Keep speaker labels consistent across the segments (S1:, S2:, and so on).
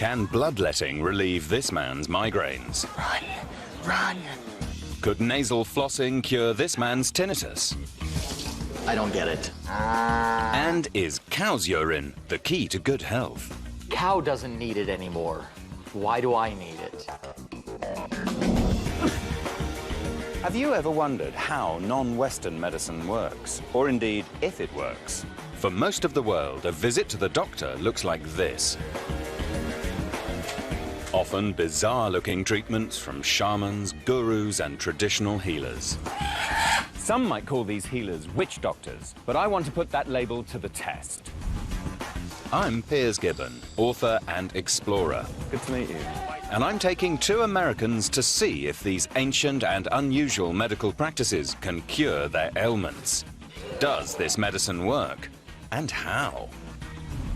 S1: Can bloodletting relieve this man's migraines?
S2: Run, run.
S1: Could nasal flossing cure this man's tinnitus?
S2: I don't get it.
S1: And is cow's urine the key to good health?
S2: Cow doesn't need it anymore. Why do I need it?
S1: Have you ever wondered how non-Western medicine works? Or indeed, if it works? For most of the world, a visit to the doctor looks like this. Often bizarre-looking treatments from shamans, gurus, and traditional healers. Some might call these healers witch doctors, but I want to put that label to the test. I'm Piers Gibbon, author and explorer. Good to meet you. And I'm taking 2 Americans to see if these ancient and unusual medical practices can cure their ailments. Does this medicine work? And how?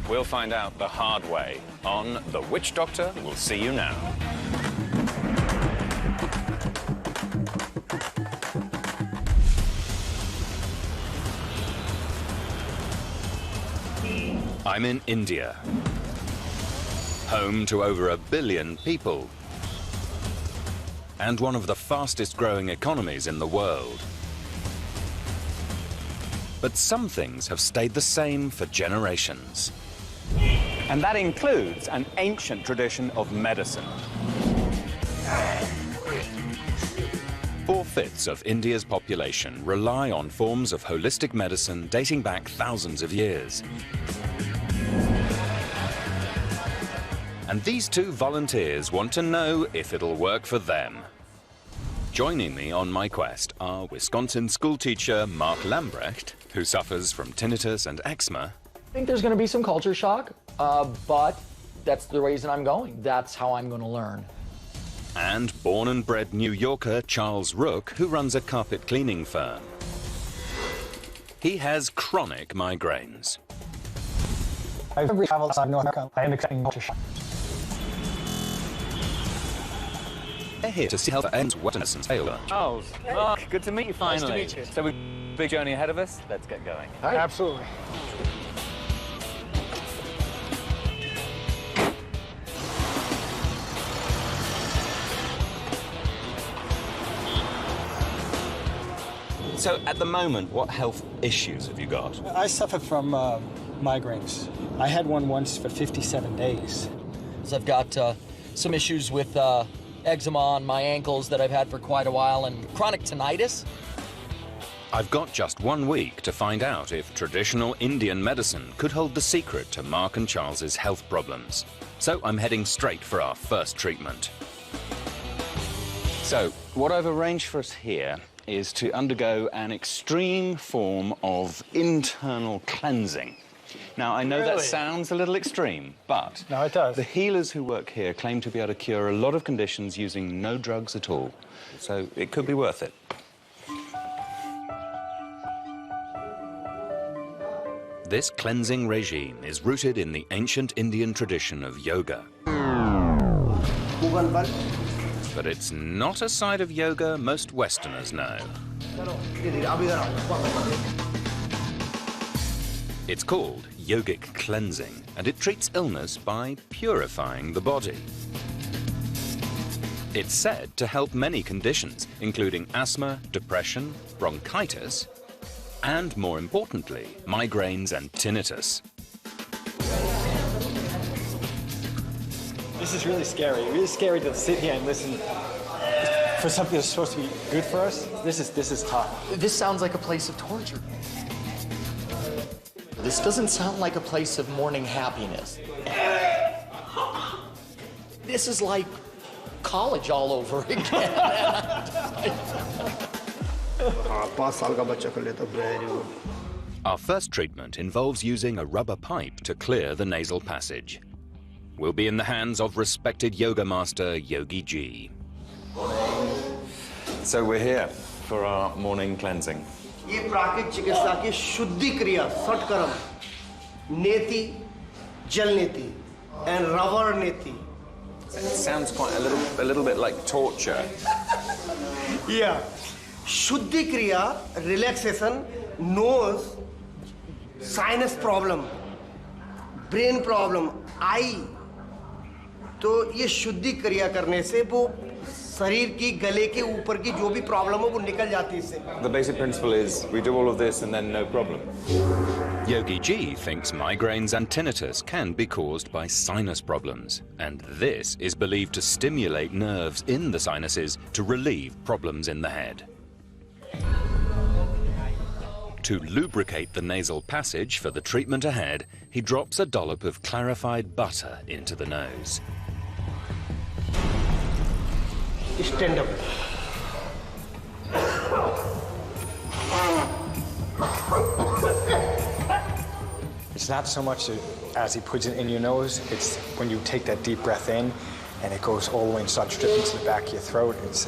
S1: We'll find out the hard way on The Witch Doctor Will See You Now. I'm in India, home to over 1 billion people, and one of the fastest growing economies in the world. But some things have stayed the same for generations. And that includes an ancient tradition of medicine. 4/5 of India's population rely on forms of holistic medicine dating back thousands of years. And these 2 volunteers want to know if it'll work for them. Joining me on my quest are Wisconsin schoolteacher Mark Lambrecht, who suffers from tinnitus and eczema.
S2: I think there's going to be some culture shock, but that's the reason I'm going. That's how I'm going to learn.
S1: And born and bred New Yorker Charles Rook, who runs a carpet cleaning firm. He has chronic migraines.
S3: I've never traveled outside North America. I am expecting culture shock.
S1: They're here to see how the ends Western Taylor.
S4: Charles, Mark, good to meet you finally.
S3: Nice to meet you.
S4: So we've got a big journey ahead of us. Let's get going.
S3: Right. Absolutely.
S1: So at the moment, what health issues have you got?
S3: I suffer from migraines. I had one once for 57 days.
S2: So I've got some issues with eczema on my ankles that I've had for quite a while, and chronic tinnitus.
S1: I've got just 1 week to find out if traditional Indian medicine could hold the secret to Mark and Charles's health problems. So I'm heading straight for our first treatment. So what I've arranged for us here is to undergo an extreme form of internal cleansing. Now, I know that sounds a little extreme, but
S3: No, it does.
S1: the healers who work here claim to be able to cure a lot of conditions using no drugs at all. So it could be worth it. This cleansing regime is rooted in the ancient Indian tradition of yoga. But it's not a side of yoga most Westerners know. It's called yogic cleansing, and it treats illness by purifying the body. It's said to help many conditions, including asthma, depression, bronchitis, and more importantly, migraines and tinnitus.
S3: This is really scary. Really scary to sit here and listen for something that's supposed to be good for us. This is tough.
S2: This sounds like a place of torture. This doesn't sound like a place of morning happiness. This is like college all over again.
S1: Our first treatment involves using a rubber pipe to clear the nasal passage. We'll be in the hands of respected yoga master Yogi G. So we're here for our morning cleansing.
S5: ये प्राकृतिक चिकित्सा की शुद्धि क्रिया सटकर्म नेति जल नेति and rubber नेति.
S1: It sounds quite a little bit like torture.
S5: Yeah, शुद्धि क्रिया relaxation nose sinus problem brain problem eye तो ये शुद्धि क्रिया करने से वो शरीर की गले के ऊपर की जो भी प्रॉब्लम हो वो निकल जाती है इससे.
S6: The basic principle is we do all of this and then no problem.
S1: Yogi G thinks migraines and tinnitus can be caused by sinus problems, and this is believed to stimulate nerves in the sinuses to relieve problems in the head. To lubricate the nasal passage for the treatment ahead, he drops a dollop of clarified butter into the nose.
S5: Stand up.
S3: It's not so much as he puts it in your nose, it's when you take that deep breath in and it goes all the way and starts dripping to the back of your throat. It's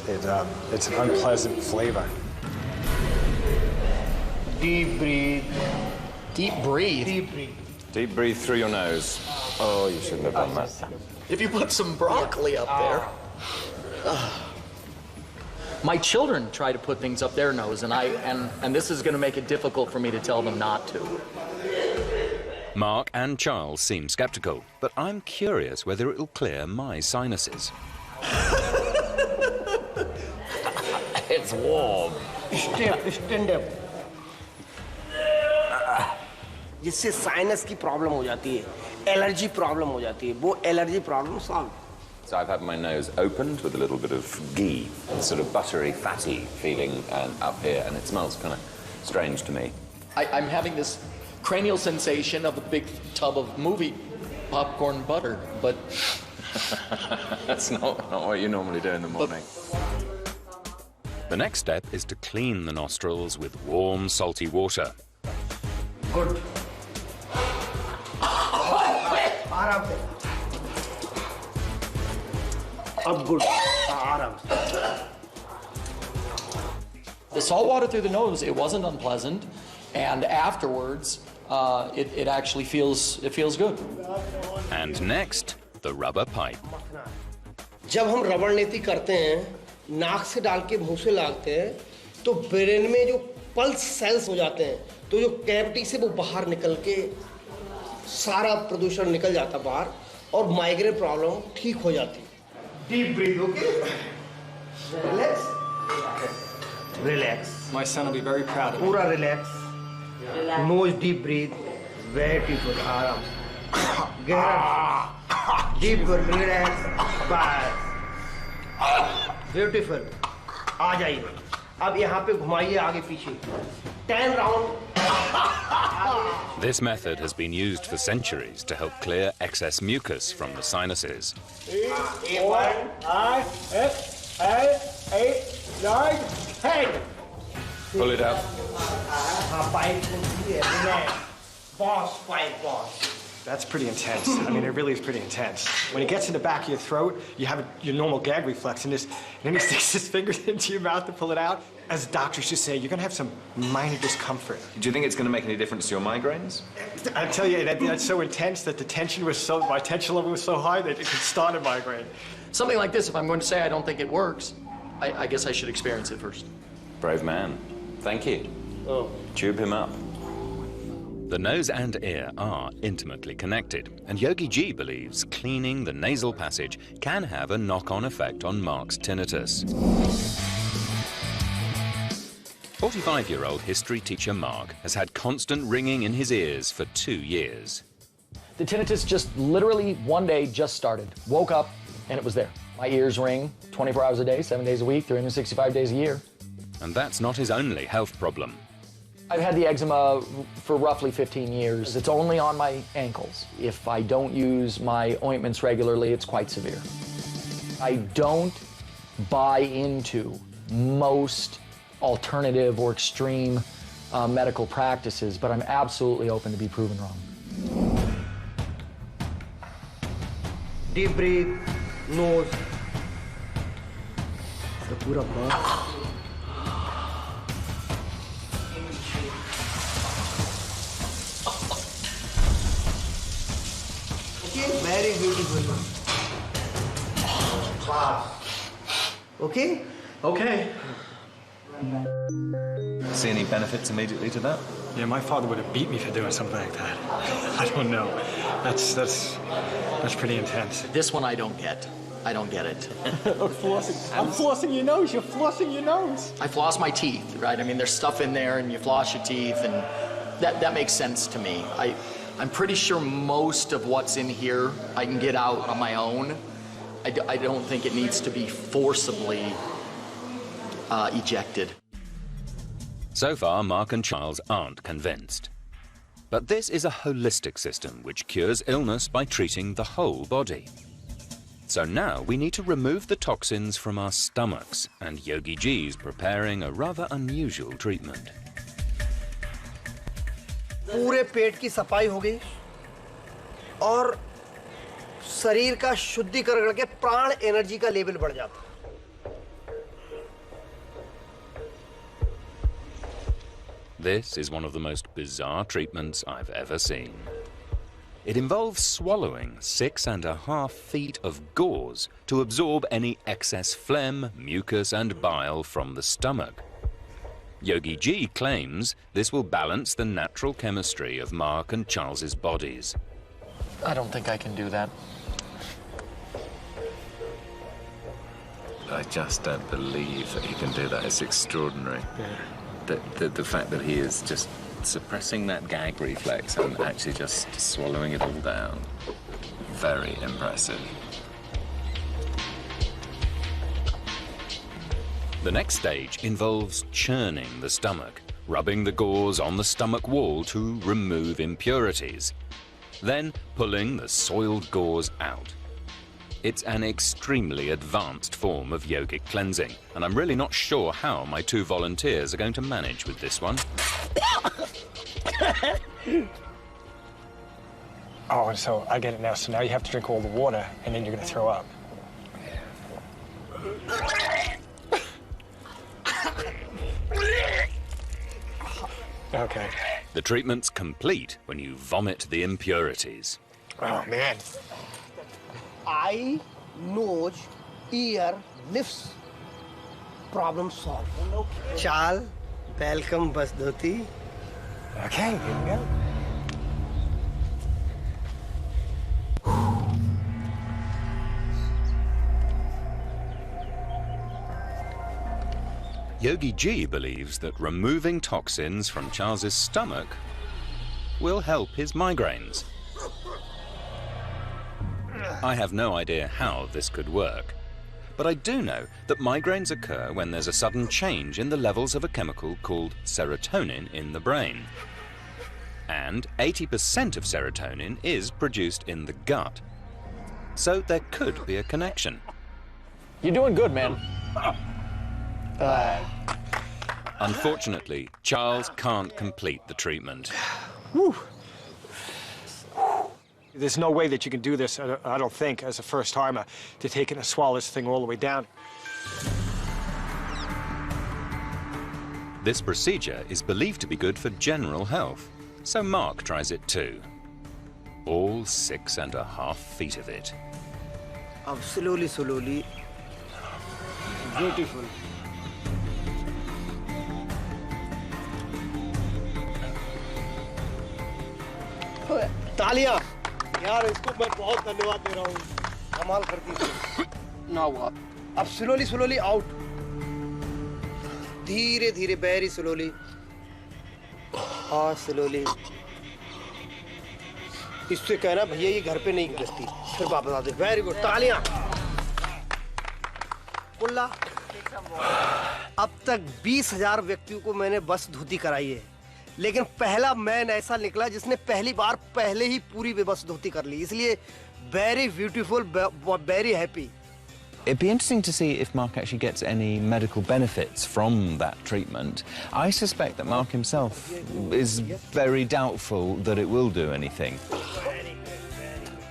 S3: an unpleasant flavor.
S5: Deep breathe.
S2: Deep breathe.
S5: Deep breathe.
S6: Deep breathe through your nose. Oh, you shouldn't have done that.
S2: If you put some broccoli up there. My children try to put things up their nose, and this is going to make it difficult for me to tell them not to.
S1: Mark and Charles seem skeptical, but I'm curious whether it'll clear my sinuses.
S2: It's warm.
S5: Stand up. जिससे sinus की problem हो जाती है, allergy problem हो जाती है, वो allergy problem solve.
S6: So I've had my nose opened with a little bit of ghee, sort of buttery, fatty feeling up here, and it smells kind of strange to me.
S2: I'm having this cranial sensation of a big tub of movie popcorn butter, but
S6: That's not what you normally do in the morning.
S1: The next step is to clean the nostrils with warm, salty water.
S5: Good. आराम से. अब good. आराम से.
S2: the salt water through the nose, it wasn't unpleasant, and afterwards, it actually feels good.
S1: And next, the rubber pipe.
S5: जब हम रबड़ नीति करते हैं, नाक से डाल के मुंह से लागते हैं, तो ब्रेन में जो पल्स सेल्स हो जाते हैं, तो जो कैविटी से वो बाहर निकल के सारा प्रदूषण निकल जाता बाहर और माइग्रेन प्रॉब्लम ठीक हो जाती. Deep breath. Okay, relax, relax.
S3: My son will be very proud of me.
S5: पूरा relax. Nose deep breath. Beautiful. आराम से. गहरा डीप रिलैक्स. बस. ब्यूटीफुल. आ जाइए. अब यहाँ पे घुमाइए आगे पीछे. 10 round.
S1: This method has been used for centuries to help clear excess mucus from the sinuses.
S5: 1, 8, 9, 10.
S6: Pull it out.
S5: Boss fight, boss.
S3: That's pretty intense. I mean, it really is pretty intense. When it gets in the back of your throat, you have your normal gag reflex, and then he sticks his fingers into your mouth to pull it out. As doctors just say, you're going to have some minor discomfort.
S6: Do you think it's going to make any difference to your migraines?
S3: I tell you, that's so intense that my tension level was so high that it could start a migraine.
S2: Something like this, if I'm going to say I don't think it works, I guess I should experience it first.
S6: Brave man. Thank you.
S5: Oh.
S6: Tube him up.
S1: The nose and ear are intimately connected, and Yogi G believes cleaning the nasal passage can have a knock-on effect on Mark's tinnitus. 45-year-old history teacher Mark has had constant ringing in his ears for 2 years.
S2: The tinnitus just literally one day just started. Woke up and it was there. My ears ring 24 hours a day, 7 days a week, 365 days a year.
S1: And that's not his only health problem.
S2: I've had the eczema for roughly 15 years. It's only on my ankles. If I don't use my ointments regularly, it's quite severe. I don't buy into most alternative or extreme medical practices, but I'm absolutely open to be proven wrong.
S5: Deep breathe, nose. The pura mouth. Okay, very beautiful. Wow. Okay?
S2: Okay.
S4: See any benefits immediately to that?
S3: Yeah, my father would have beat me for doing something like that. I don't know. That's pretty intense.
S2: This one I don't get. I don't get it.
S3: I'm flossing your nose. You're flossing your nose.
S2: I floss my teeth, right? I mean, there's stuff in there, and you floss your teeth, and that makes sense to me. I'm pretty sure most of what's in here I can get out on my own. I don't think it needs to be forcibly ejected.
S1: So far, Mark and Charles aren't convinced. But this is a holistic system which cures illness by treating the whole body. So now we need to remove the toxins from our stomachs, and Yogi G's preparing a rather unusual treatment.
S5: पूरे पेट की सफाई हो गई और शरीर का शुद्धिकरण करके प्राण एनर्जी का लेवल बढ़ जाता है.
S1: This is one of the most bizarre treatments I've ever seen. It involves swallowing 6.5 feet of gauze to absorb any excess phlegm, mucus and bile from the stomach. Yogi G claims this will balance the natural chemistry of Mark and Charles's bodies.
S2: I don't think I can do that.
S6: I just don't believe that he can do that. It's extraordinary. The fact that he is just suppressing that gag reflex and actually just swallowing it all down. Very impressive.
S1: The next stage involves churning the stomach, rubbing the gauze on the stomach wall to remove impurities, then pulling the soiled gauze out. It's an extremely advanced form of yogic cleansing, and I'm really not sure how my two volunteers are going to manage with this one.
S3: Oh, so I get it now. So now you have to drink all the water, and then you're going to throw up. Okay.
S1: The treatment's complete when you vomit the impurities.
S3: Oh, man.
S5: Eye, nose, ear, lips, problem solved. Chal, welcome bas dhoti.
S3: Okay, here we go.
S1: Yogi G believes that removing toxins from Charles's stomach will help his migraines. I have no idea how this could work, but I do know that migraines occur when there's a sudden change in the levels of a chemical called serotonin in the brain. And 80% of serotonin is produced in the gut. So there could be a connection.
S2: You're doing good, man.
S1: Unfortunately, Charles can't complete the treatment.
S3: There's no way that you can do this, I don't think, as a first-timer, to take it and swallow this thing all the way down.
S1: This procedure is believed to be good for general health, so Mark tries it too. All 6.5 feet of it.
S5: Slowly, slowly. Beautiful. तालियां यार इसको मैं बहुत धन्यवाद दे रहा हूँ कमाल करती थी ना हुआ अब स्लोली आउट धीरे धीरे वेरी स्लोली स्लोली इससे कहना भैया ये घर पे नहीं गलती फिर वापस आते वेरी गुड तालियां कुल्ला अब तक 20,000 व्यक्तियों को मैंने बस धोती कराई है लेकिन पहला मैन ऐसा निकला जिसने पहली बार पहले ही पूरी बस धोती कर ली इसलिए very beautiful very happy.
S4: It'd be interesting to see if Mark actually gets any medical benefits from that treatment. I suspect that Mark himself is very doubtful that it will do anything.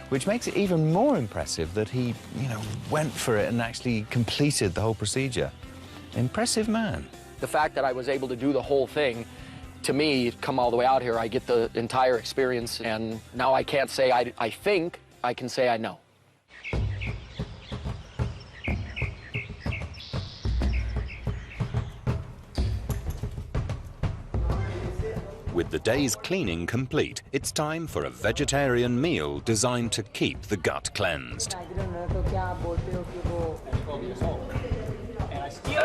S4: Which makes it even more impressive that he, went for it and actually completed the whole procedure. Impressive man.
S2: The fact that I was able to do the whole thing, to me, come all the way out here, I get the entire experience, and now I can't say I think, I can say I know.
S1: With the day's cleaning complete, it's time for a vegetarian meal designed to keep the gut cleansed.
S7: You're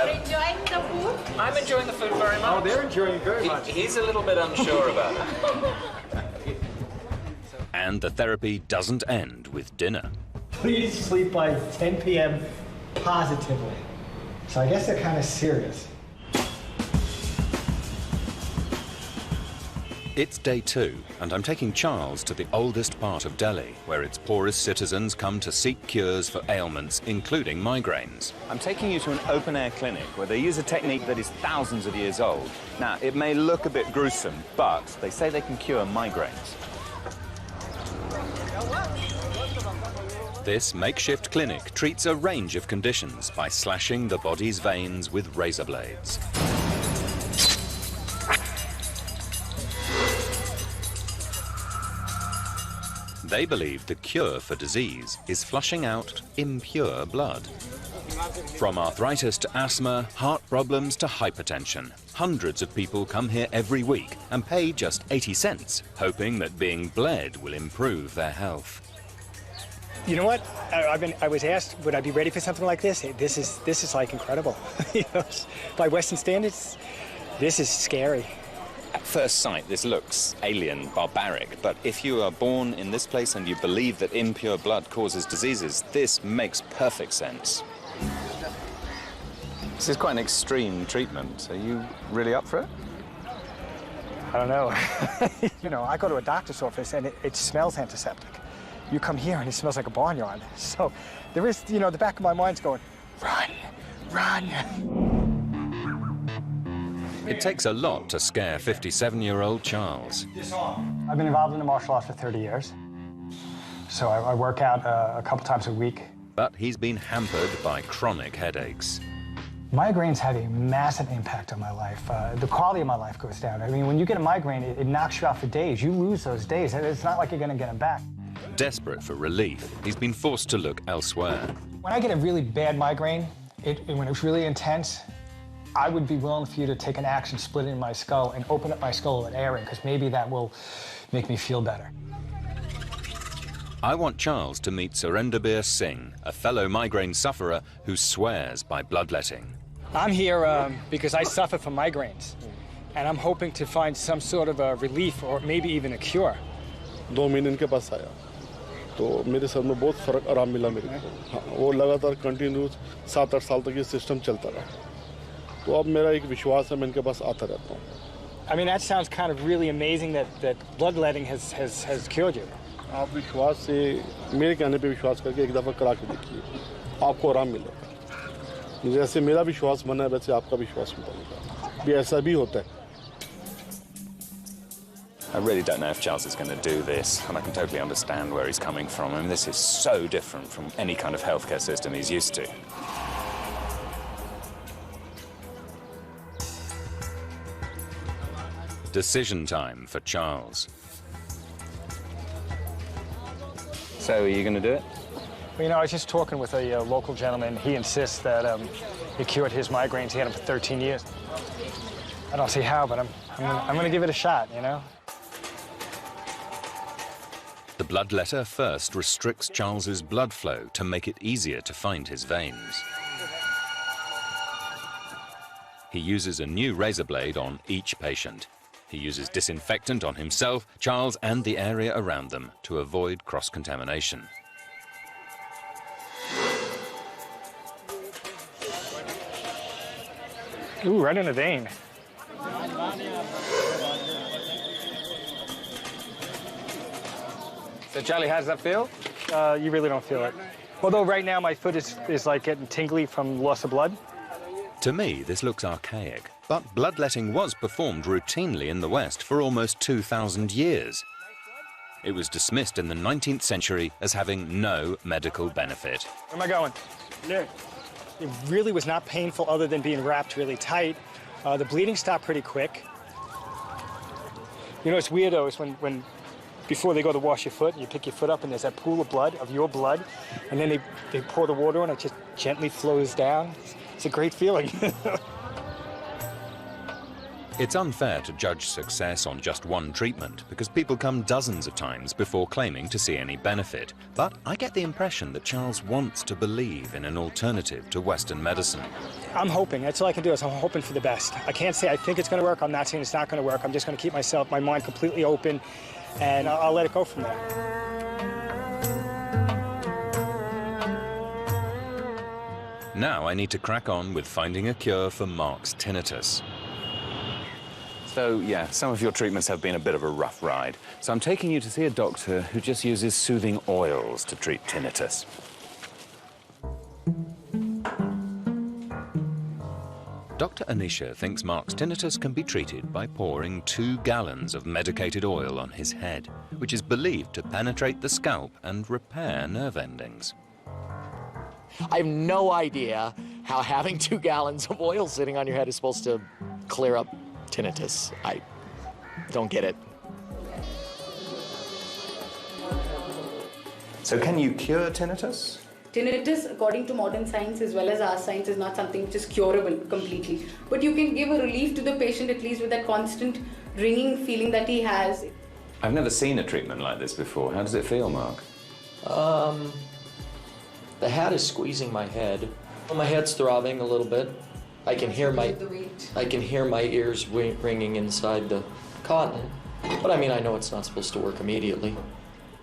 S7: enjoying the food?
S4: I'm enjoying the food very much.
S3: Oh, they're enjoying it very much.
S4: He's a little bit unsure about it.
S1: And the therapy doesn't end with dinner.
S3: Please sleep by 10 p.m. positively. So I guess they're kind of serious.
S1: It's day 2, and I'm taking Charles to the oldest part of Delhi, where its poorest citizens come to seek cures for ailments, including migraines.
S4: I'm taking you to an open-air clinic where they use a technique that is thousands of years old. Now, it may look a bit gruesome, but they say they can cure migraines.
S1: This makeshift clinic treats a range of conditions by slashing the body's veins with razor blades. They believe the cure for disease is flushing out impure blood. From arthritis to asthma, heart problems to hypertension, hundreds of people come here every week and pay just 80 cents, hoping that being bled will improve their health.
S3: You know what? I was asked, would I be ready for something like this? Hey, this is like incredible. You know, by Western standards, this is scary.
S4: At first sight, this looks alien, barbaric, but if you are born in this place and you believe that impure blood causes diseases, this makes perfect sense. This is quite an extreme treatment. Are you really up for it?
S3: I don't know. You know, I go to a doctor's office and it smells antiseptic. You come here and it smells like a barnyard. So there is, you know, the back of my mind's going, run, run.
S1: It takes a lot to scare 57-year-old Charles.
S3: I've been involved in the martial arts for 30 years. So I work out a couple times a week.
S1: But he's been hampered by chronic headaches.
S3: Migraines have a massive impact on my life. The quality of my life goes down. I mean, when you get a migraine, it knocks you out for days. You lose those days. It's not like you're going to get them back.
S1: Desperate for relief, he's been forced to look elsewhere.
S3: When I get a really bad migraine, when it's really intense, I would be willing for you to take an axe and split it in my skull and open up my skull and air it, because maybe that will make me feel better.
S1: I want Charles to meet Surrenderbir Singh, a fellow migraine sufferer who swears by bloodletting.
S3: I'm here because I suffer from migraines, and I'm hoping to find some sort of a relief or maybe even a cure.
S8: 2 महीने इनके पास आया तो मेरे sir में बहुत फर्क आराम मिला मेरे को हाँ वो लगातार कंटिन्यूस 7-8 साल तक ये सिस्टम चलता रहा तो अब मेरा एक विश्वास है मैं इनके पास आता रहता हूँ
S3: I mean, that sounds kind of really amazing that bloodletting has cured you.
S8: आप विश्वास से मेरे कहने पे विश्वास करके एक दफ़ा करा के देखिए आपको आराम मिलेगा जैसे मेरा विश्वास बना है वैसे आपका विश्वास बनेगा भी ऐसा भी होता है
S4: I really don't know if Charles is going to do this, and I can totally understand where he's coming from. I mean, this is so different from any kind of healthcare system he's used to.
S1: Decision time for Charles.
S4: So, are you going to do it?
S3: Well, you know, I was just talking with a local gentleman. He insists that he cured his migraines. He had them for 13 years. I don't see how, but I'm going to give it a shot, you know?
S1: The bloodletter first restricts Charles's blood flow to make it easier to find his veins. He uses a new razor blade on each patient. He uses disinfectant on himself, Charles, and the area around them to avoid cross-contamination.
S3: Ooh, right in the vein.
S4: So, Charlie, how does that feel?
S3: You really don't feel it. Although right now my foot is like getting tingly from loss of blood.
S1: To me, this looks archaic, but bloodletting was performed routinely in the West for almost 2,000 years. It was dismissed in the 19th century as having no medical benefit.
S3: Where am I going? There. It really was not painful other than being wrapped really tight. The bleeding stopped pretty quick. You know, it's weird though, is when before they go to wash your foot, you pick your foot up and there's that pool of blood, of your blood, and then they pour the water on, it just gently flows down. It's a great feeling.
S1: It's unfair to judge success on just one treatment because people come dozens of times before claiming to see any benefit. But I get the impression that Charles wants to believe in an alternative to Western medicine.
S3: I'm hoping. That's all I can do is I'm hoping for the best. I can't say I think it's going to work. I'm not saying it's not going to work. I'm just going to keep my mind completely open, and I'll let it go from there.
S1: Now I need to crack on with finding a cure for Mark's tinnitus.
S4: So, yeah, some of your treatments have been a bit of a rough ride. So I'm taking you to see a doctor who just uses soothing oils to treat tinnitus.
S1: Dr. Anisha thinks Mark's tinnitus can be treated by pouring 2 gallons of medicated oil on his head, which is believed to penetrate the scalp and repair nerve endings.
S2: I have no idea how having 2 gallons of oil sitting on your head is supposed to clear up tinnitus. I don't get it.
S4: So can you cure tinnitus?
S7: Tinnitus, according to modern science as well as our science, is not something which is curable completely. But you can give a relief to the patient, at least with that constant ringing feeling that he has.
S4: I've never seen a treatment like this before. How does it feel, Mark?
S2: The hat is squeezing my head. My head's throbbing a little bit. I can hear my ears ringing inside the cotton. But I mean, I know it's not supposed to work immediately.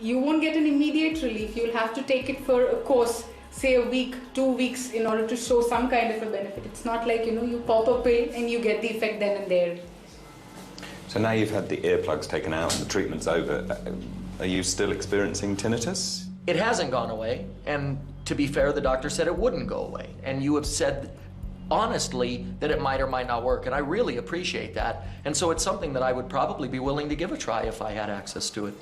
S7: You won't get an immediate relief. You'll have to take it for a course, say a week, 2 weeks, in order to show some kind of a benefit. It's not like, you pop a pill and you get the effect then and there.
S4: So now you've had the earplugs taken out and the treatment's over. Are you still experiencing tinnitus?
S2: It hasn't gone away, and to be fair, the doctor said it wouldn't go away. And you have said honestly that it might or might not work, and I really appreciate that. And so it's something that I would probably be willing to give a try if I had access to it.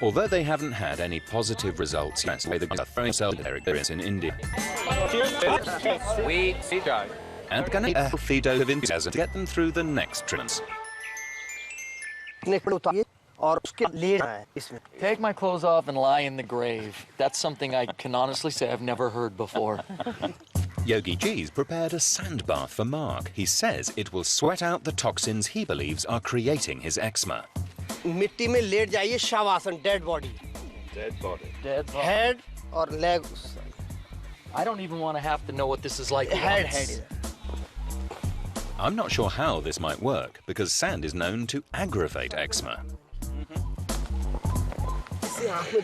S1: Although they haven't had any positive results yet, they're throwing their experience in India. And can a healthy dose of enthusiasm to get them through the next treatments.
S2: Take my clothes off and lie in the grave. That's something I can honestly say I've never heard before.
S1: Yogi G's prepared a sand bath for Mark. He says it will sweat out the toxins he believes are creating his eczema.
S5: मिट्टी में late जाइए shavasana dead body head और leg
S2: I don't even want to have to know what this is like. Head.
S1: I'm not sure how this might work because sand is known to aggravate eczema.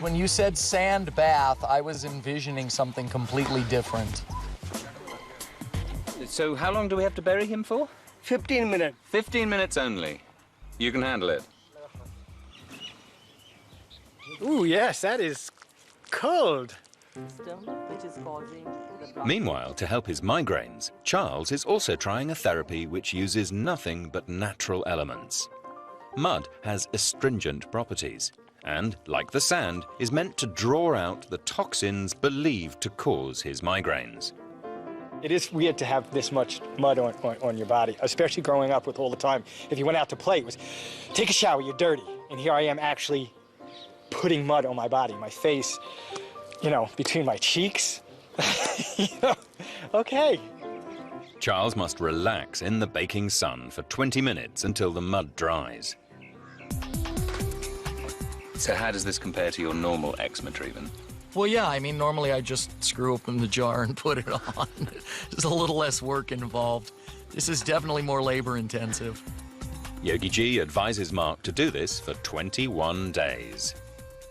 S2: When you said sand bath, I was envisioning something completely different.
S4: So how long do we have to bury him for?
S5: 15 minutes.
S4: 15 minutes only. You can handle it.
S3: Ooh, yes, that is cold.
S1: Meanwhile, to help his migraines, Charles is also trying a therapy which uses nothing but natural elements. Mud has astringent properties and, like the sand, is meant to draw out the toxins believed to cause his migraines.
S3: It is weird to have this much mud on your body, especially growing up with all the time. If you went out to play, it was, take a shower, you're dirty. And here I am actually putting mud on my body, my face, between my cheeks. Okay.
S1: Charles must relax in the baking sun for 20 minutes until the mud dries.
S4: So how does this compare to your normal eczema treatment?
S2: Well, yeah, I mean, normally I just screw open the jar and put it on. There's a little less work involved. This is definitely more labor-intensive.
S1: Yogi G advises Mark to do this for 21 days.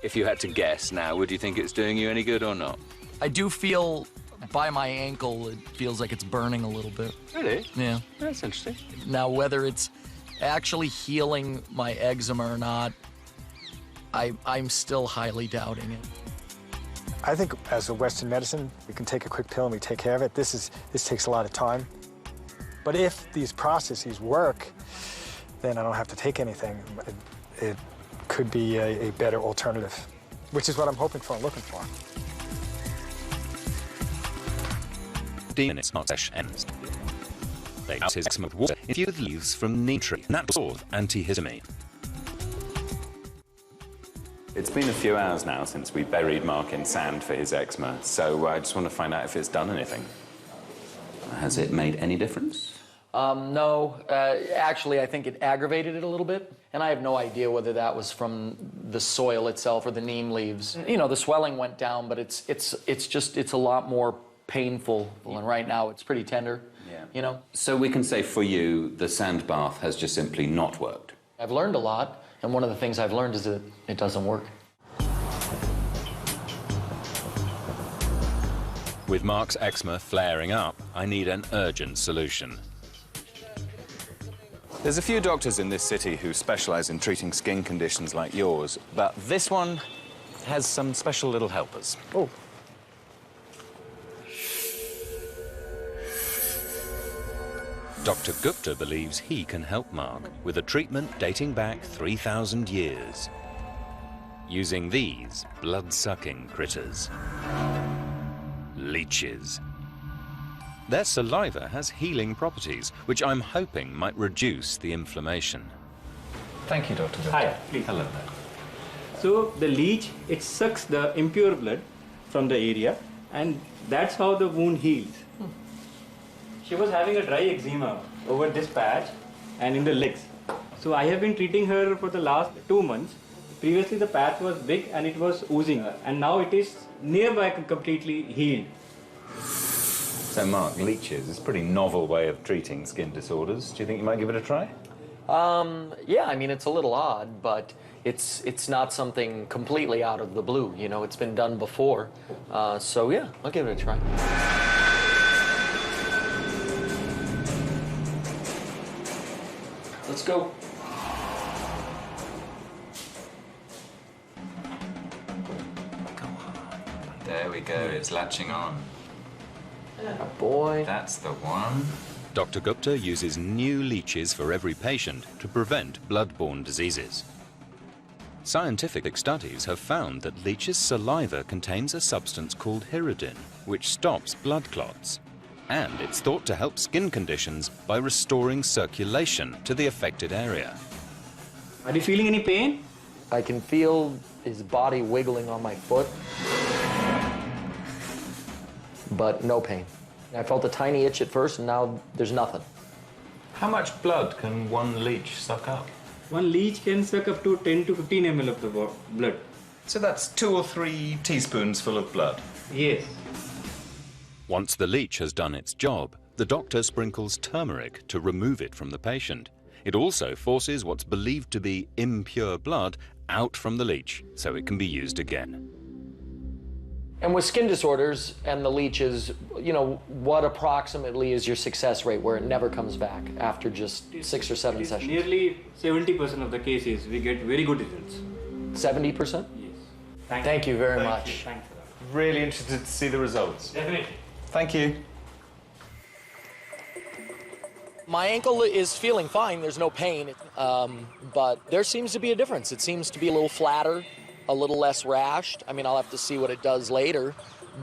S4: If you had to guess now, would you think it's doing you any good or not?
S2: I do feel, by my ankle, it feels like it's burning a little bit.
S4: Really?
S2: Yeah.
S4: That's interesting.
S2: Now, whether it's actually healing my eczema or not, I'm still highly doubting it.
S3: I think as a Western medicine, we can take a quick pill and we take care of it. This takes a lot of time. But if these processes work, then I don't have to take anything. It could be a better alternative, which is what I'm hoping for and looking for.
S1: Minutes, not session ends. They douse his eczema with water infused with leaves from neem tree, natural antihistamine.
S4: It's been a few hours now since we buried Mark in sand for his eczema, so I just want to find out if it's done anything.
S1: Has it made any difference?
S2: No, actually I think it aggravated it a little bit, and I have no idea whether that was from the soil itself or the neem leaves. You know, the swelling went down, but it's a lot more painful, and right now it's pretty tender.
S1: Yeah.
S2: You know?
S1: So we can say for you, the sand bath has just simply not worked.
S2: I've learned a lot, and one of the things I've learned is that it doesn't work.
S1: With Mark's eczema flaring up, I need an urgent solution. There's a few doctors in this city who specialize in treating skin conditions like yours, but this one has some special little helpers.
S2: Oh.
S1: Dr. Gupta believes he can help Mark with a treatment dating back 3,000 years, using these blood-sucking critters. Leeches. Their saliva has healing properties, which I'm hoping might reduce the inflammation.
S4: Thank you, Dr. Gupta.
S9: Hi, please.
S4: Hello there.
S9: So the leech, it sucks the impure blood from the area, and that's how the wound heals. She was having a dry eczema over this patch and in the legs. So I have been treating her for the last 2 months. Previously the patch was big and it was oozing, and now it is nearby completely healed.
S4: So, Mark, leeches is a pretty novel way of treating skin disorders. Do you think you might give it a try?
S2: Yeah, I mean, it's a little odd, but it's not something completely out of the blue. You know, it's been done before. So, yeah, I'll give it a try. Let's go.
S6: There we go, it's latching on.
S2: Oh, boy.
S6: That's the one.
S1: Dr. Gupta uses new leeches for every patient to prevent blood-borne diseases. Scientific studies have found that leeches' saliva contains a substance called hirudin, which stops blood clots. And it's thought to help skin conditions by restoring circulation to the affected area.
S9: Are you feeling any pain?
S2: I can feel his body wiggling on my foot, but no pain. I felt a tiny itch at first, and now there's nothing.
S4: How much blood can one leech suck up?
S9: One leech can suck up to 10 to 15 ml of the blood.
S4: So that's 2 or 3 teaspoons full of blood.
S9: Yes.
S1: Once the leech has done its job, the doctor sprinkles turmeric to remove it from the patient. It also forces what's believed to be impure blood out from the leech, so it can be used again.
S2: And with skin disorders and the leeches, you know, what approximately is your success rate where it never comes back after just 6 or 7 sessions?
S9: Nearly 70% of the cases, we get very good results.
S2: 70%?
S9: Yes.
S2: Thank you very much.
S9: Thanks for that.
S4: Really interested to see the results.
S9: Definitely.
S4: Thank you.
S2: My ankle is feeling fine, there's no pain, but there seems to be a difference. It seems to be a little flatter, a little less rashed. I mean, I'll have to see what it does later,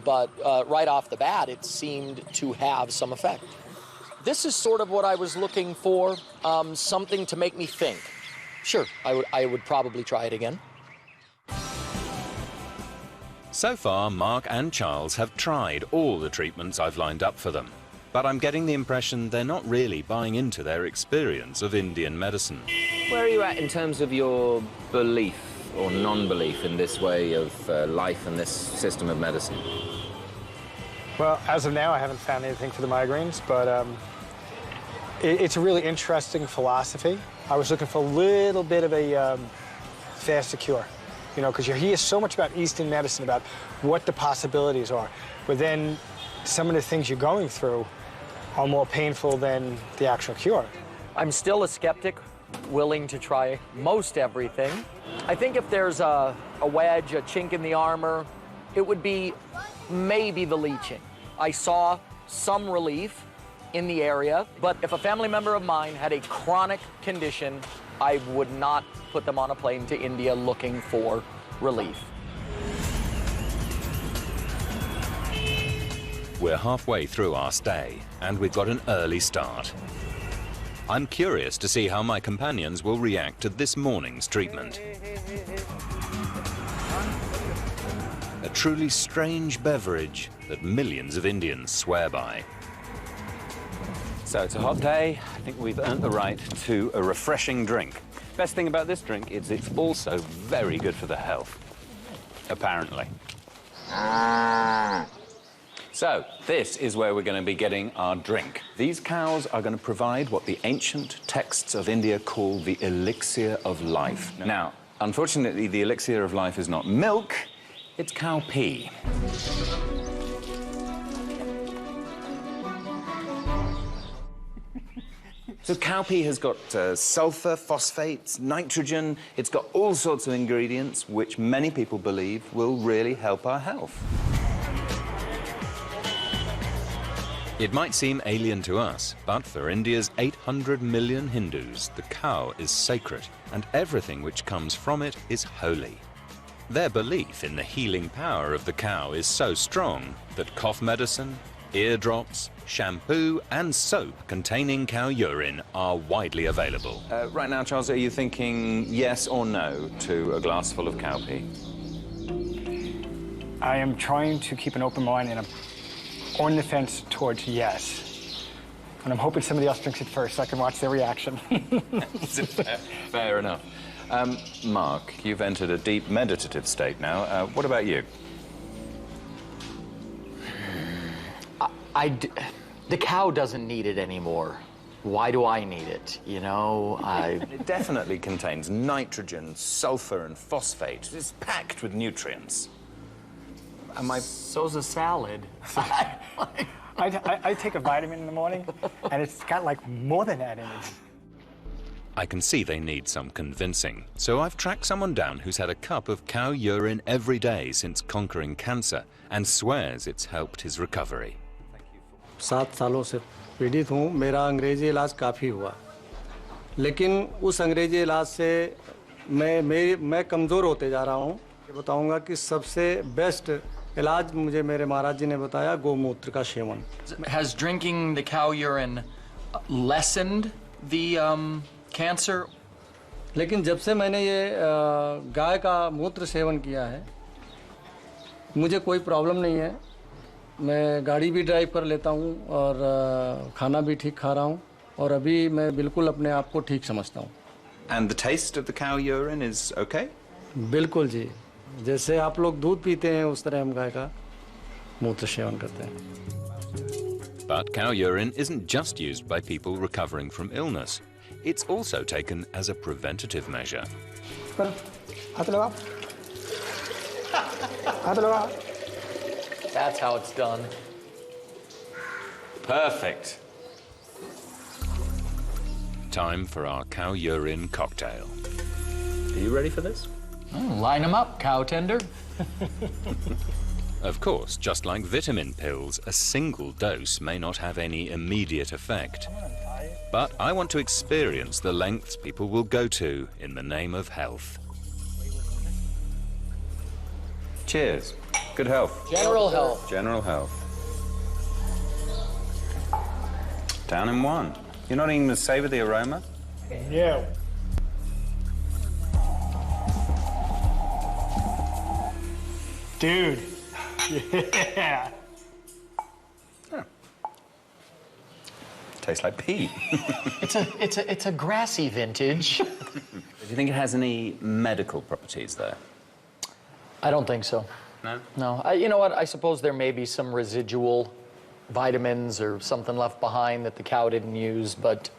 S2: but right off the bat, it seemed to have some effect. This is sort of what I was looking for, something to make me think. Sure, I would probably try it again.
S1: So far, Mark and Charles have tried all the treatments I've lined up for them. But I'm getting the impression they're not really buying into their experience of Indian medicine.
S10: Where are you at in terms of your belief or non-belief in this way of life and this system of medicine?
S3: Well, as of now, I haven't found anything for the migraines, but it's a really interesting philosophy. I was looking for a little bit of a faster cure, you know, because you hear so much about Eastern medicine, about what the possibilities are, but then some of the things you're going through are more painful than the actual cure.
S2: I'm still a skeptic, willing to try most everything. I think if there's a wedge, a chink in the armor, it would be maybe the leeching. I saw some relief in the area, but if a family member of mine had a chronic condition, I would not put them on a plane to India looking for relief.
S1: We're halfway through our stay, and we've got an early start. I'm curious to see how my companions will react to this morning's treatment. A truly strange beverage that millions of Indians swear by. So it's a hot day. I think we've earned the right to a refreshing drink. Best thing about this drink is it's also very good for the health, apparently. So this is where we're going to be getting our drink. These cows are going to provide what the ancient texts of India call the elixir of life. Now, unfortunately, the elixir of life is not milk, it's cow pee. So cow pee has got sulfur, phosphates, nitrogen. It's got all sorts of ingredients which many people believe will really help our health. It might seem alien to us, but for India's 800 million Hindus, the cow is sacred, and everything which comes from it is holy. Their belief in the healing power of the cow is so strong that cough medicine, eardrops, shampoo and soap containing cow urine are widely available. Right now, Charles, are you thinking yes or no to a glass full of cow pee?
S3: I am trying to keep an open mind, and I'm on the fence towards yes. And I'm hoping somebody else drinks it first so I can watch their reaction.
S1: Fair enough. Mark, you've entered a deep meditative state now. What about you?
S2: The cow doesn't need it anymore. Why do I need it? You know,
S1: It definitely contains nitrogen, sulfur, and phosphate. It's packed with nutrients.
S2: So's a salad.
S3: I take a vitamin in the morning, and it's got like more than that in it.
S1: I can see they need some convincing, so I've tracked someone down who's had a cup of cow urine every day since conquering cancer and swears it's helped his recovery.
S11: 7 सालों से पीड़ित हूँ मेरा अंग्रेजी इलाज काफ़ी हुआ लेकिन उस अंग्रेजी इलाज से मैं कमज़ोर होते जा रहा हूँ बताऊँगा कि सबसे बेस्ट इलाज मुझे मेरे महाराज जी ने बताया गोमूत्र का seven
S2: Has drinking the cow urine lessened the cancer?
S11: लेकिन जब से मैंने ये गाय का मूत्र सेवन किया है मुझे कोई प्रॉब्लम नहीं है मैं गाड़ी भी ड्राइव कर लेता हूँ और खाना भी ठीक खा रहा हूँ और अभी मैं बिल्कुल अपने आप को ठीक समझता हूँ
S1: And the taste of the cow urine is okay?
S11: बिल्कुल जी जैसे आप लोग दूध पीते हैं उस तरह हम गाय का मूत्र सेवन करते हैं
S1: But cow urine isn't just used by people recovering from illness. It's also taken as a preventative measure.
S2: That's how it's done.
S1: Perfect. Time for our cow urine cocktail. Are you ready for this?
S2: Line them up, cow tender.
S1: Of course, just like vitamin pills, a single dose may not have any immediate effect. But I want to experience the lengths people will go to in the name of health. Cheers. Good health.
S2: General health.
S1: General health. Down in one. You're not even going to savor the aroma?
S3: No. Dude. Yeah.
S1: Oh. Tastes like pee.
S2: It's a grassy vintage.
S1: Do you think it has any medical properties there?
S2: I don't think so.
S1: No?
S2: No. You know what? I suppose there may be some residual vitamins or something left behind that the cow didn't use, but...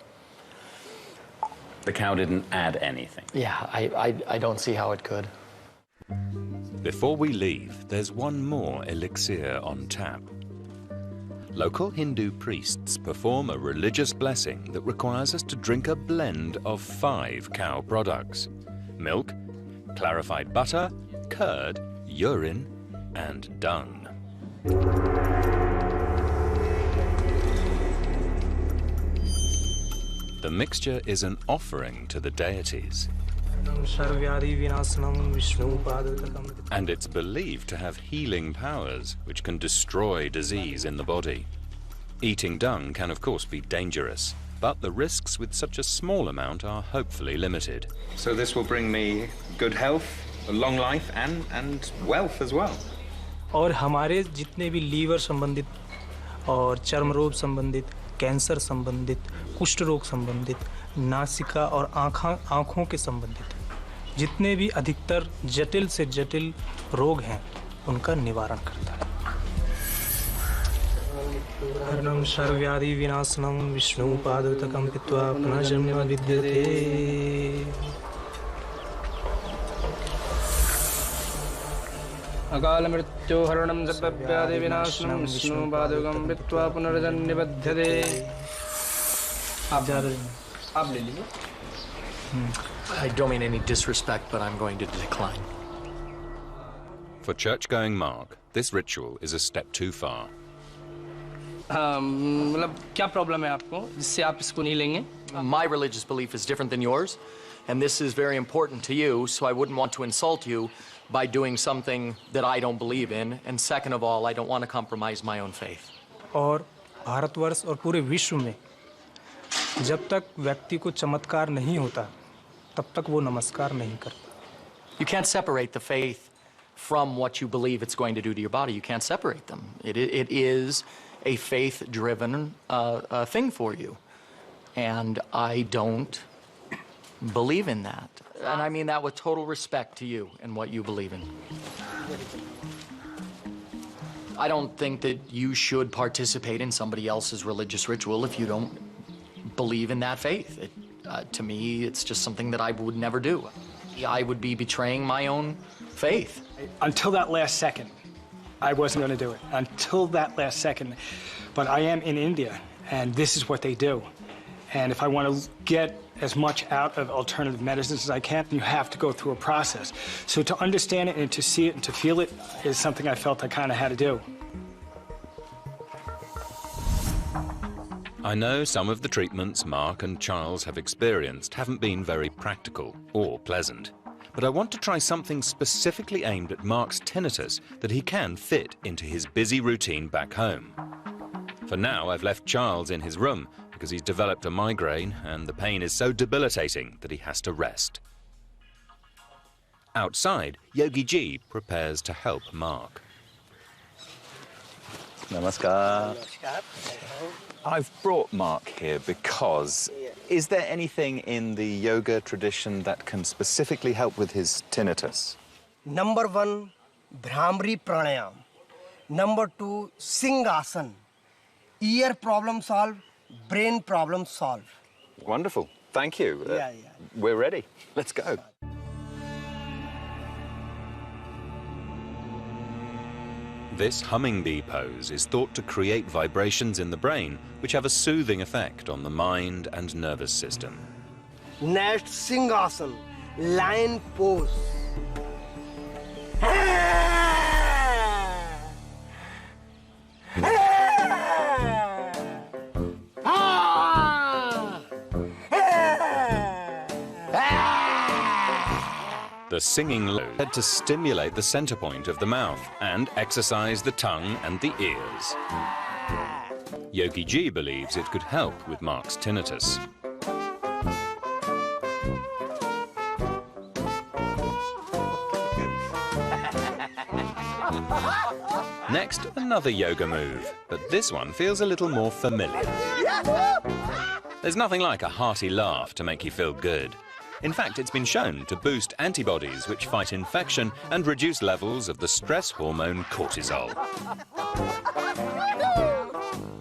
S1: The cow didn't add anything?
S2: Yeah, I don't see how it could.
S1: Before we leave, there's one more elixir on tap. Local Hindu priests perform a religious blessing that requires us to drink a blend of 5 cow products: milk, clarified butter, curd, urine, and dung. The mixture is an offering to the deities. And it's believed to have healing powers which can destroy disease in the body. Eating dung can of course be dangerous, but the risks with such a small amount are hopefully limited. So this will bring me good health, a long life and wealth as well.
S12: और हमारे जितने भी liver संबंधित और चर्म रोग संबंधित cancer संबंधित, कुष्ठ रोग संबंधित, नासिका और आँखों के संबंधित जितने भी अधिकतर जटिल से जटिल रोग हैं उनका निवारण करता है। हरणं सर्वव्याधि विनाशनं विष्णु पादोदकं पीत्वा पुनः जन्म विद्यते। अकाल मृत्यु हरणं सर्वव्याधि विनाशनं विष्णु पादोदकं पीत्वा पुनर्जन्म निबध्यते। आप ले लीजिए।
S2: I don't mean any disrespect, but I'm going to decline.
S1: For church-going Mark, this ritual is a step too far.
S12: मतलब क्या प्रॉब्लम है आपको जिससे आप इसको नहीं लेंगे?
S2: My religious belief is different than yours, and this is very important to you, so I wouldn't want to insult you by doing something that I don't believe in, and second of all, I don't want to compromise my own faith.
S12: और भारतवर्ष और पूरे विश्व में जब तक व्यक्ति को चमत्कार नहीं होता तब तक वो नमस्कार नहीं करता।
S2: You can't separate the faith from what you believe it's going to do to your body. You can't separate them. It is a faith-driven thing for you, and I don't believe in that. And I mean that with total respect to you and what you believe in. I don't think that you should participate in somebody else's religious ritual if you don't believe in that faith. To me, it's just something that I would never do. I would be betraying my own faith.
S3: Until that last second, I wasn't going to do it. Until that last second. But I am in India, and this is what they do. And if I want to get as much out of alternative medicines as I can, you have to go through a process. So to understand it and to see it and to feel it is something I felt I kind of had to do.
S1: I know some of the treatments Mark and Charles have experienced haven't been very practical or pleasant, but I want to try something specifically aimed at Mark's tinnitus that he can fit into his busy routine back home. For now, I've left Charles in his room because he's developed a migraine and the pain is so debilitating that he has to rest. Outside, Yogi Ji prepares to help Mark.
S4: Namaskar. I've brought Mark here because is there anything in the yoga tradition that can specifically help with his tinnitus?
S5: Number 1, Bhramari Pranayam. Number 2, Singhasan. Ear problem solved, brain problem solved.
S4: Wonderful. Thank you.
S5: Yeah.
S4: We're ready. Let's go.
S1: This humming bee pose is thought to create vibrations in the brain which have a soothing effect on the mind and nervous system.
S5: Next, Singhasan, lion pose.
S1: The singing low said to stimulate the center point of the mouth and exercise the tongue and the ears. Yogi Ji believes it could help with Mark's tinnitus. Next, another yoga move, but this one feels a little more familiar. There's nothing like a hearty laugh to make you feel good. In fact, it's been shown to boost antibodies which fight infection and reduce levels of the stress hormone cortisol.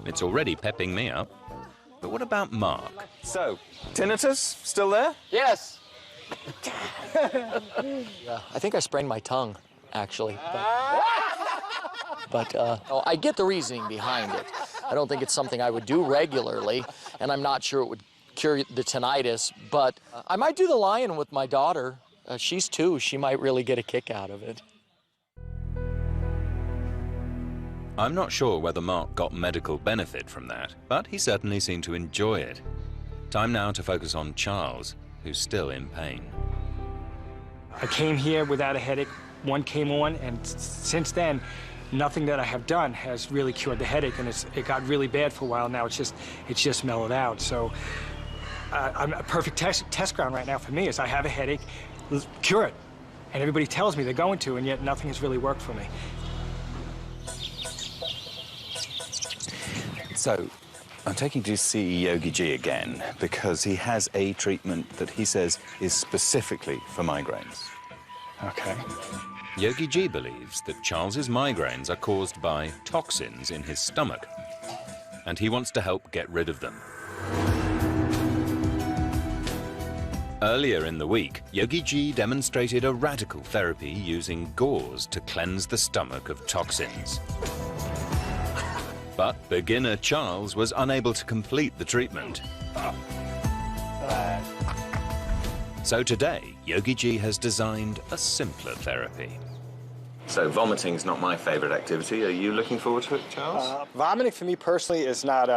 S1: It's already pepping me up. But what about Mark?
S4: So, tinnitus still there?
S2: Yes. I think I sprained my tongue, actually. But I get the reasoning behind it. I don't think it's something I would do regularly, and I'm not sure it would cure the tinnitus, but I might do the lion with my daughter. She's 2. She might really get a kick out of it.
S1: I'm not sure whether Mark got medical benefit from that, but he certainly seemed to enjoy it. Time now to focus on Charles, who's still in pain.
S3: I came here without a headache. One came on, and since then, nothing that I have done has really cured the headache, and it got really bad for a while. Now it's just mellowed out. So I'm a perfect test ground right now for me is I have a headache, cure it. And everybody tells me they're going to, and yet nothing has really worked for me.
S4: So, I'm taking to see Yogi G again because he has a treatment that he says is specifically for migraines.
S3: Okay.
S1: Yogi G believes that Charles's migraines are caused by toxins in his stomach, and he wants to help get rid of them. Earlier in the week, Yogi G demonstrated a radical therapy using gauze to cleanse the stomach of toxins. But beginner Charles was unable to complete the treatment. So today, Yogi G has designed a simpler therapy.
S6: So vomiting's not my favourite activity. Are you looking forward to it, Charles?
S3: Vomiting for me personally is not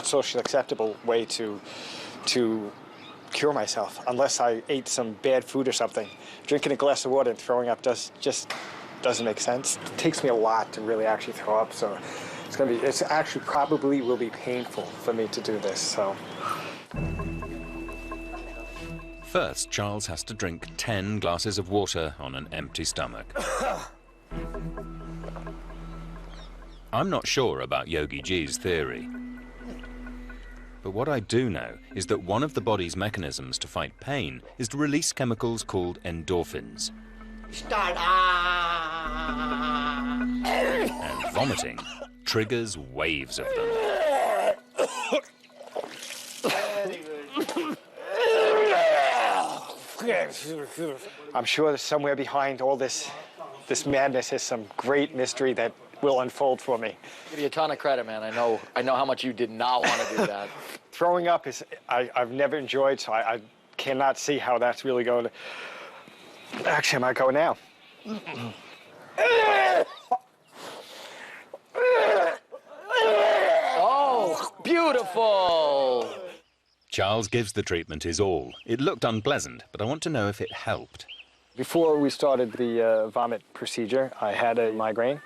S3: socially acceptable way to cure myself unless I ate some bad food or something. Drinking a glass of water and throwing up just doesn't make sense. It takes me a lot to really actually throw up, so it's actually probably will be painful for me to do this, so.
S1: First, Charles has to drink 10 glasses of water on an empty stomach. I'm not sure about Yogi G's theory. But what I do know is that one of the body's mechanisms to fight pain is to release chemicals called endorphins. And vomiting triggers waves of them.
S3: I'm sure that somewhere behind all this madness is some great mystery that will unfold for me.
S2: I give you a ton of credit, man. I know how much you did not want to do that.
S3: Throwing up is I've never enjoyed, so I cannot see how that's really going to. Actually, I might go now.
S2: Oh, beautiful!
S1: Charles gives the treatment his all. It looked unpleasant, but I want to know if it helped.
S3: Before we started the vomit procedure, I had a migraine,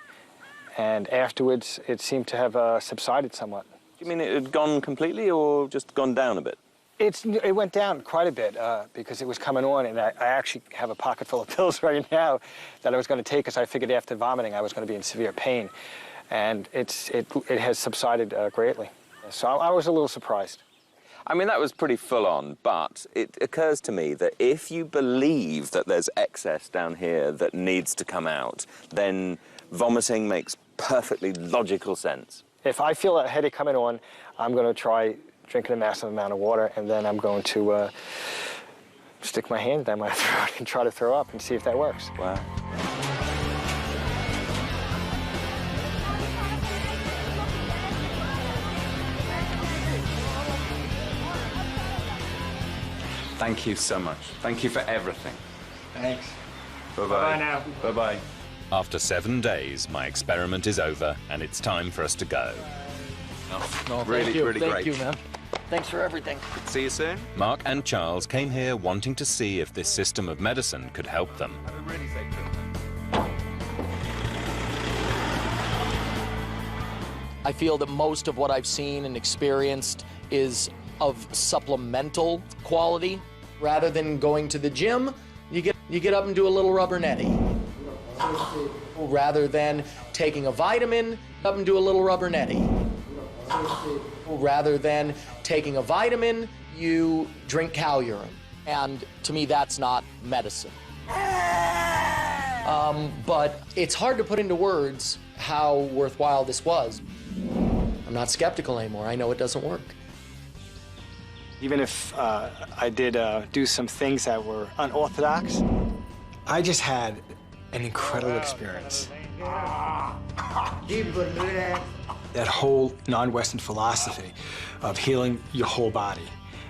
S3: and afterwards it seemed to have subsided somewhat.
S6: You mean it had gone completely or just gone down a bit?
S3: It went down quite a bit because it was coming on, and I actually have a pocket full of pills right now that I was going to take because I figured after vomiting I was going to be in severe pain, and it has subsided greatly. So I was a little surprised.
S6: I mean, that was pretty full on, but it occurs to me that if you believe that there's excess down here that needs to come out, then vomiting makes perfectly logical sense.
S3: If I feel a headache coming on, I'm going to try drinking a massive amount of water, and then I'm going to stick my hand down my throat and try to throw up and see if that works.
S6: Wow.
S4: Thank you so much. Thank you for everything.
S3: Thanks.
S4: Bye-bye.
S3: Bye-bye now.
S4: Bye-bye.
S1: After 7 days, my experiment is over, and it's time for us to go.
S2: No,
S4: Really,
S2: thank you.
S4: really
S2: Thank
S4: great.
S2: you, man. Thanks for everything.
S4: See you soon.
S1: Mark and Charles came here wanting to see if this system of medicine could help them.
S2: I feel that most of what I've seen and experienced is of supplemental quality. Rather than going to the gym, you get up and do a little rubber netty. Rather than taking a vitamin, up and do a little rubber netty. Rather than taking a vitamin, you drink cow urine. And to me, that's not medicine. But it's hard to put into words how worthwhile this was. I'm not skeptical anymore. I know it doesn't work.
S3: Even if I did do some things that were unorthodox, I just had an incredible experience. That whole non-Western philosophy of healing your whole body,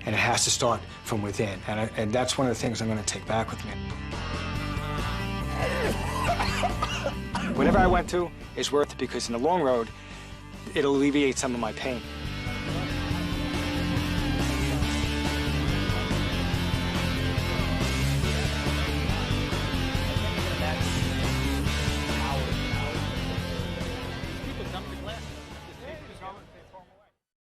S3: and it has to start from within, and that's one of the things I'm going to take back with me. Whatever I went through is worth it because in the long road, it'll alleviate some of my pain.